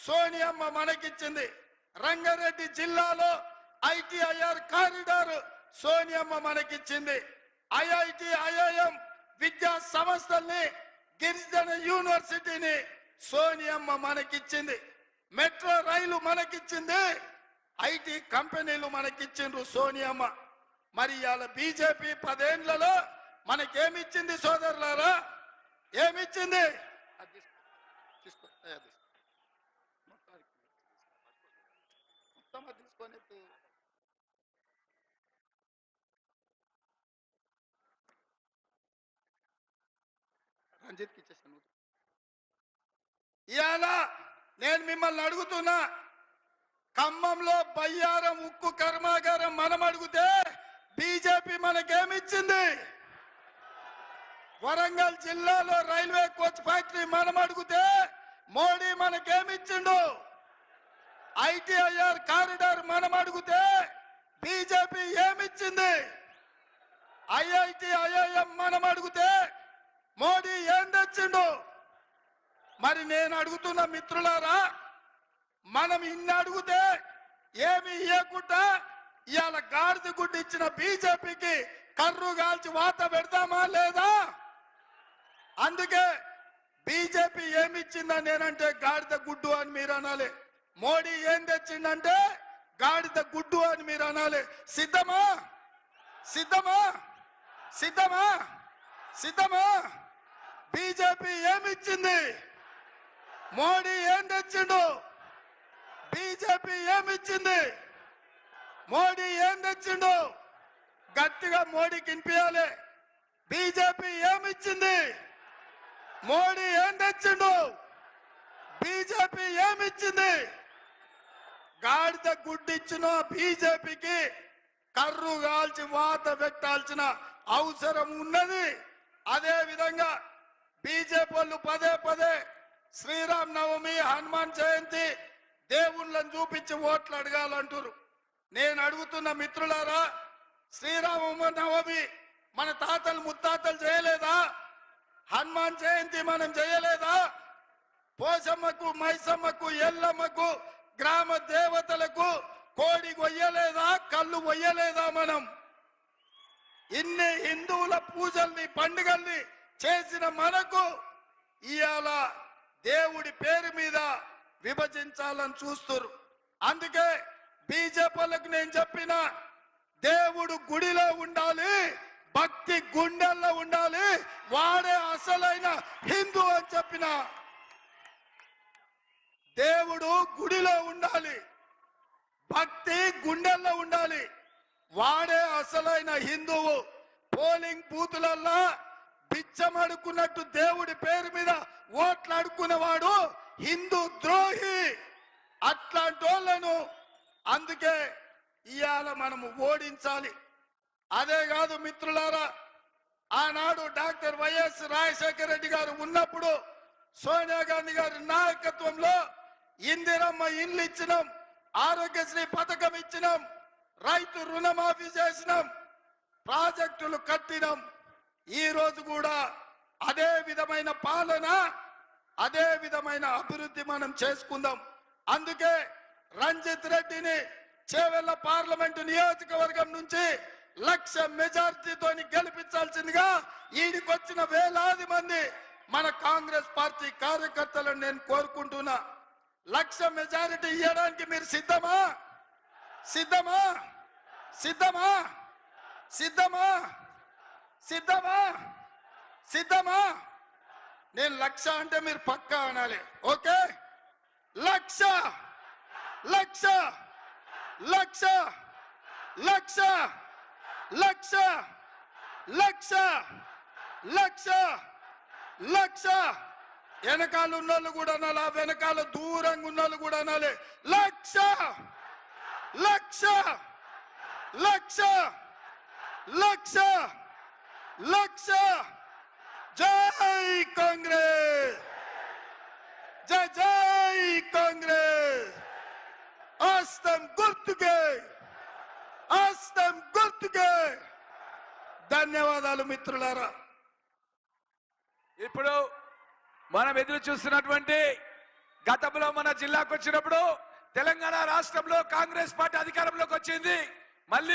సోనియమ్మ మనకిచ్చింది. రంగారెడ్డి జిల్లాలో ITIR corridor సోనియమ్మ మనకిచ్చింది. IIT IIM విద్యా సంస్థల్ని, గిరిజన యూనివర్సిటీని సోనియమ్మ మనకిచ్చింది. Metro rail మనకిచ్చింది. IT కంపెనీలు మనకిచ్చిండ్రు సోనియమ్మ. మరి ఇవాళ బీజేపీ 10 ఏళ్లలో మనకేమిచ్చింది సోదరులారా? ఏమిచ్చింది? తీసుకొని రంజిత్కి ఇచ్చేసాను. ఇవాళ నేను మిమ్మల్ని అడుగుతున్నా, ఖమ్మంలో బయ్యారం ఉక్కు కర్మాగారం మనం అడిగితే బీజేపీ మనకేమిచ్చింది? వరంగల్ జిల్లాలో రైల్వే కోచ్ ఫ్యాక్టరీ మనం అడిగితే మోడీ మనకేమిచ్చిండు? ITIR కారిడార్ మనం అడిగితే బీజేపీ ఏమిచ్చింది? IIT IIM మనం అడిగితే మోడీ ఏం తెచ్చిండు? మరి నేను అడుగుతున్న మిత్రులారా, మనం ఇన్ని అడిగితే ఏమి ఇవ్వకుండా ఇవాళ గాడిద గుడ్డు ఇచ్చిన బీజేపీకి కర్రు కాల్చి వాత పెడతామా లేదా? అందుకే బీజేపీ ఏమిచ్చిందని నేనంటే గాడిద గుడ్డు అని మీరు అనాలి. మోడీ ఏం తెచ్చిందంటే గాడిద గుడ్డు అని మీరు అనాలి. సిద్ధమా? సిద్ధమా? సిద్ధమా? సిద్ధమా? బీజేపీ ఏమిచ్చింది? మోడీ ఏం తెచ్చిండు? బీజేపీ ఏమిచ్చింది? మోడీ ఏం తెచ్చిండు? గట్టిగా మోడీకి వినిపించాలి. బీజేపీ ఏమిచ్చింది? మోడీ ఏం తెచ్చిండు? బీజేపీ ఏమిచ్చింది? గాడిద గుడ్డిచ్చిన బీజేపీకి కర్రు కాల్చి వాత పెట్టాల్సిన అవసరం ఉన్నది. అదే విధంగా బీజేపీ వాళ్ళు పదే పదే శ్రీరామ్ నవమి, హనుమాన్ జయంతి దేవుళ్ళని చూపించి ఓట్లు అడగాలంటారు. నేను అడుగుతున్న మిత్రులారా, శ్రీరామ నవమి మన తాతలు ముత్తాతలు చేయలేదా? హనుమాన్ జయంతి మనం చేయలేదా? పోసమ్మకు, మైసమ్మకు, ఎల్లమ్మకు, గ్రామ దేవతలకు కోడి కొయ్యలేదా? కళ్ళు కొయ్యలేదా? మనం ఇన్ని హిందువుల పూజల్ని, పండుగల్ని చేసిన మనకు ఇవాళ దేవుడి పేరు మీద విభజించాలని చూస్తారు. అందుకే బీజేపీలకు నేను చెప్పిన, దేవుడు గుడిలో ఉండాలి, భక్తి గుండెల్లో ఉండాలి, వాడే అసలైన హిందూ అని చెప్పిన. దేవుడు గుడిలో ఉండాలి, భక్తి గుండెల్లో ఉండాలి, వాడే అసలైన హిందువు. పోలింగ్ బూతులల్లా బిచ్చమడుకున్నట్టు దేవుడి పేరు మీద ఓట్లు అడుక్కునేవాడు హిందూ ద్రోహి. అట్లాంటి వాళ్ళను అందుకే ఇవాళ మనము ఓడించాలి. అదే కాదు మిత్రులారా, ఆనాడు డాక్టర్ వైఎస్ రాజశేఖర రెడ్డి గారు ఉన్నప్పుడు సోనియా గాంధీ గారి నాయకత్వంలో ఇందిరమ్మ ఇండ్లు ఇచ్చినాం, ఆరోగ్యశ్రీ పథకం ఇచ్చినాం, రైతు రుణమాఫీ చేసినాం, ప్రాజెక్టులు కట్టినాం. ఈ రోజు కూడా అదే విధమైన పాలన, అదే విధమైన అభివృద్ధి మనం చేసుకుందాం. అందుకే రంజిత్ రెడ్డిని చేవెళ్ల పార్లమెంటు నియోజకవర్గం నుంచి 1,00,000 మెజార్టీతో గెలిపించాల్సిందిగా ఈడికొచ్చిన వేలాది మంది మన కాంగ్రెస్ పార్టీ కార్యకర్తలను నేను కోరుకుంటున్నా. 1,00,000 మెజారిటీ ఇవ్వడానికి మీరు సిద్ధమా? సిద్ధమా? సిద్ధమా? సిద్ధమా? సిద్ధమా? సిద్ధమా? నేను 1,00,000 అంటే మీరు పక్కా అనాలి. ఓకే? 1,00,000 1,00,000 1,00,000 1,00,000 1,00,000 1,00,000 1,00,000 వెనకాల ఉన్నోళ్ళు కూడా అనాలి, వెనకాల దూరంగా ఉన్నోళ్ళు కూడా అనాలి. 1,00,000 1,00,000 1,00,000 1,00,000 1,00,000 జై కాంగ్రెస్, జై జై కాంగ్రెస్. ఆస్తం గుర్తుకే, ఆస్తం గుర్తుకే. ధన్యవాదాలు మిత్రులారా. ఇప్పుడు మనం ఎదురు చూస్తున్నటువంటి గతంలో మన జిల్లాకు వచ్చినప్పుడు తెలంగాణ రాష్ట్రంలో కాంగ్రెస్ పార్టీ అధికారంలోకి వచ్చింది. మళ్ళీ